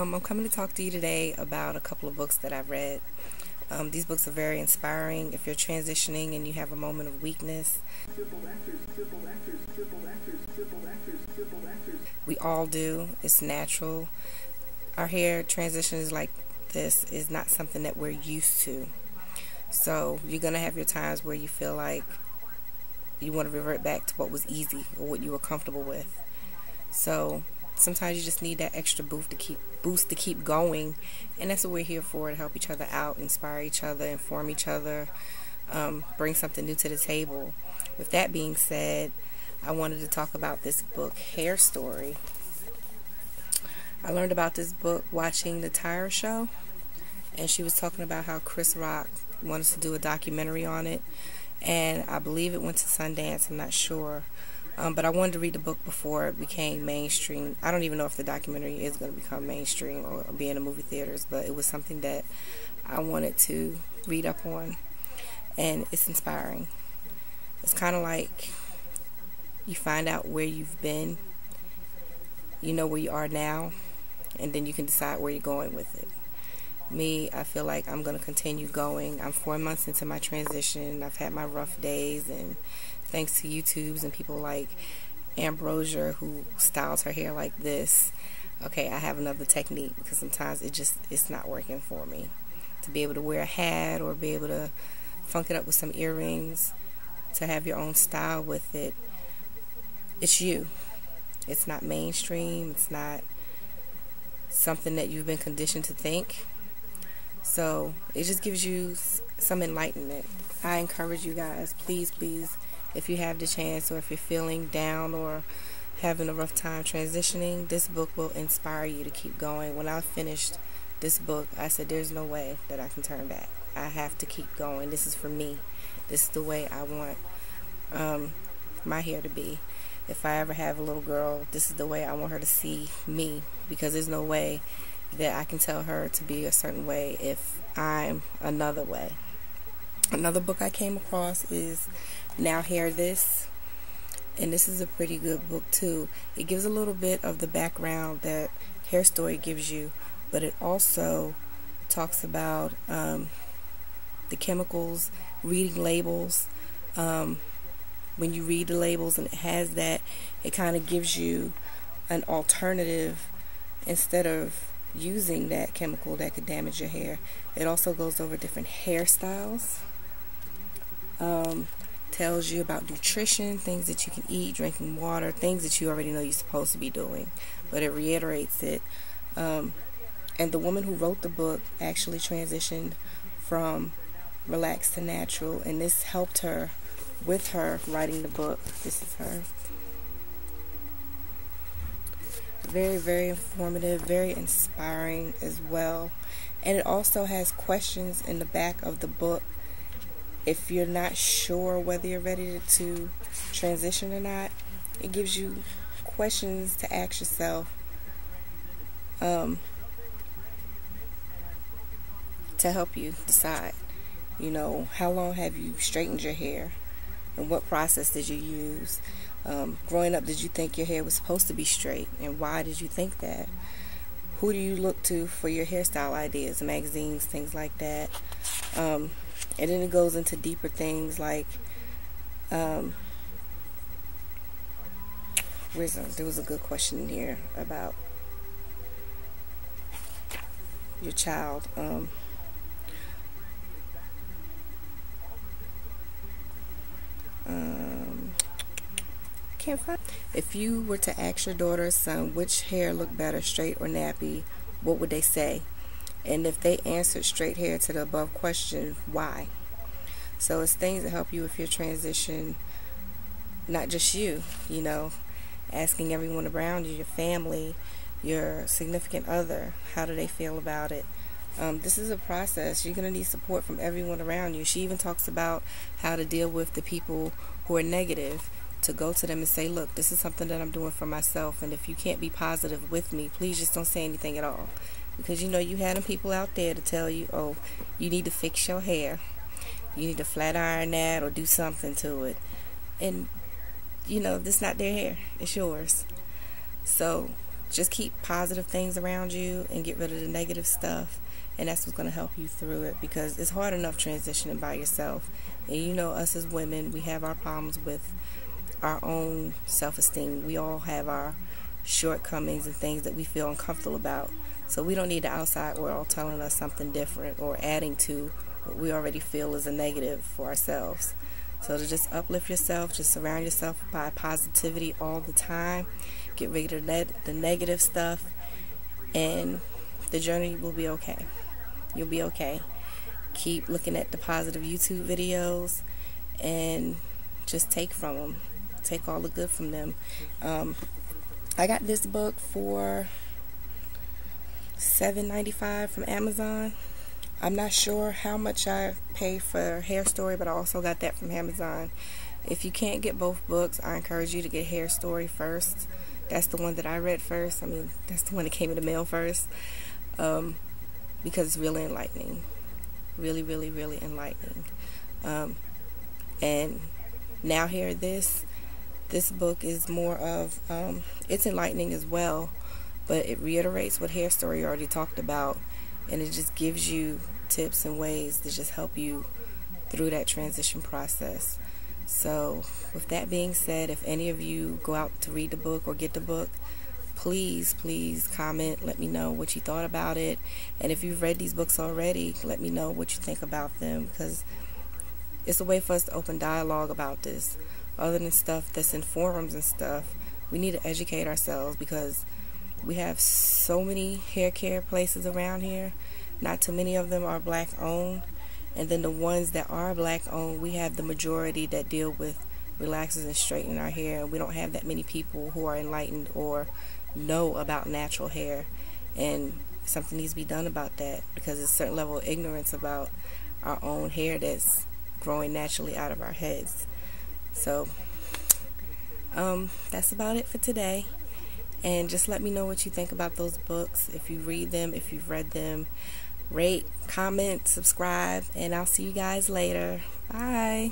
I'm coming to talk to you today about a couple of books that I've read. These books are very inspiring if you're transitioning and you have a moment of weakness. We all do. It's natural. Our hair transitions like this is not something that we're used to. So you're going to have your times where you feel like you want to revert back to what was easy or what you were comfortable with. So sometimes you just need that extra boost to keep going, and that's what we're here for, to help each other out, inspire each other, inform each other, bring something new to the table. With that being said, I wanted to talk about this book, Hair Story. I learned about this book watching the Tyra Show, and she was talking about how Chris Rock wanted to do a documentary on it, and I believe it went to Sundance. I'm not sure. But I wanted to read the book before it became mainstream. I don't even know if the documentary is going to become mainstream or be in the movie theaters, but it was something that I wanted to read up on, and it's inspiring. It's kind of like you find out where you've been, you know where you are now, and then you can decide where you're going with it. Me, I feel like I'm going to continue going. I'm 4 months into my transition. I've had my rough days, and thanks to YouTubes and people like Ambrosia who styles her hair like this, okay, I have another technique, because sometimes it's not working for me. To be able to wear a hat or be able to funk it up with some earrings, to have your own style with it, it's you. It's not mainstream. It's not something that you've been conditioned to think. So it just gives you some enlightenment. I encourage you guys, please, if you have the chance, or if you're feeling down or having a rough time transitioning, this book will inspire you to keep going. When I finished this book, I said, there's no way that I can turn back. I have to keep going. This is for me. This is the way I want my hair to be. If I ever have a little girl, this is the way I want her to see me, because there's no way that I can tell her to be a certain way if I'm another way. Another book I came across is Now Hair This, and this is a pretty good book too. It gives a little bit of the background that Hair Story gives you, but it also talks about the chemicals, reading labels. When you read the labels and it has that, it kind of gives you an alternative instead of using that chemical that could damage your hair. It also goes over different hairstyles. Tells you about nutrition, things that you can eat, drinking water, things that you already know you're supposed to be doing, but it reiterates it. And the woman who wrote the book actually transitioned from relaxed to natural, and this helped her with her writing the book. This is her. Very, very informative, very inspiring as well. And it also has questions in the back of the book. If you're not sure whether you're ready to transition or not, it gives you questions to ask yourself to help you decide. You know, how long have you straightened your hair? And what process did you use? Growing up, did you think your hair was supposed to be straight? And why did you think that? Who do you look to for your hairstyle ideas? Magazines, things like that. And then it goes into deeper things like, there was a good question here about your child. Can't find. If you were to ask your daughter or son which hair looked better, straight or nappy, what would they say? And if they answered straight hair to the above question, why? So it's things that help you with your transition, not just you, you know, asking everyone around you, your family, your significant other, how do they feel about it? This is a process. You're going to need support from everyone around you. She even talks about how to deal with the people who are negative, to go to them and say, look, this is something that I'm doing for myself, and if you can't be positive with me, please just don't say anything at all. Because, you know, you had them people out there to tell you, oh, you need to fix your hair. You need to flat iron that or do something to it. And, you know, this is not their hair. It's yours. So just keep positive things around you and get rid of the negative stuff, and that's what's going to help you through it, because it's hard enough transitioning by yourself. And you know, us as women, we have our problems with our own self-esteem. We all have our shortcomings and things that we feel uncomfortable about. So we don't need the outside world telling us something different or adding to what we already feel is a negative for ourselves. So to just uplift yourself, just surround yourself by positivity all the time. Get rid of the negative stuff, and the journey will be okay. You'll be okay. Keep looking at the positive YouTube videos and just take from them. Take all the good from them. I got this book for $7.95 from Amazon. I'm not sure how much I paid for Hair Story, but I also got that from Amazon. If you can't get both books, I encourage you to get Hair Story first. That's the one that I read first. I mean, that's the one that came in the mail first, because it's really enlightening. Really, really, really enlightening. And now here, this book is more of, it's enlightening as well, but it reiterates what Hair Story already talked about, and it just gives you tips and ways to just help you through that transition process. So with that being said, if any of you go out to read the book or get the book, please comment, let me know what you thought about it. And if you've read these books already, let me know what you think about them, because it's a way for us to open dialogue about this. Other than stuff that's in forums and stuff, we need to educate ourselves, because we have so many hair care places around here. Not too many of them are black owned. And then the ones that are black owned, we have the majority that deal with relaxers and straightening our hair. And we don't have that many people who are enlightened or know about natural hair. And something needs to be done about that, because there's a certain level of ignorance about our own hair that's growing naturally out of our heads. So that's about it for today. And just let me know what you think about those books. If you read them, if you've read them, rate, comment, subscribe, and I'll see you guys later. Bye.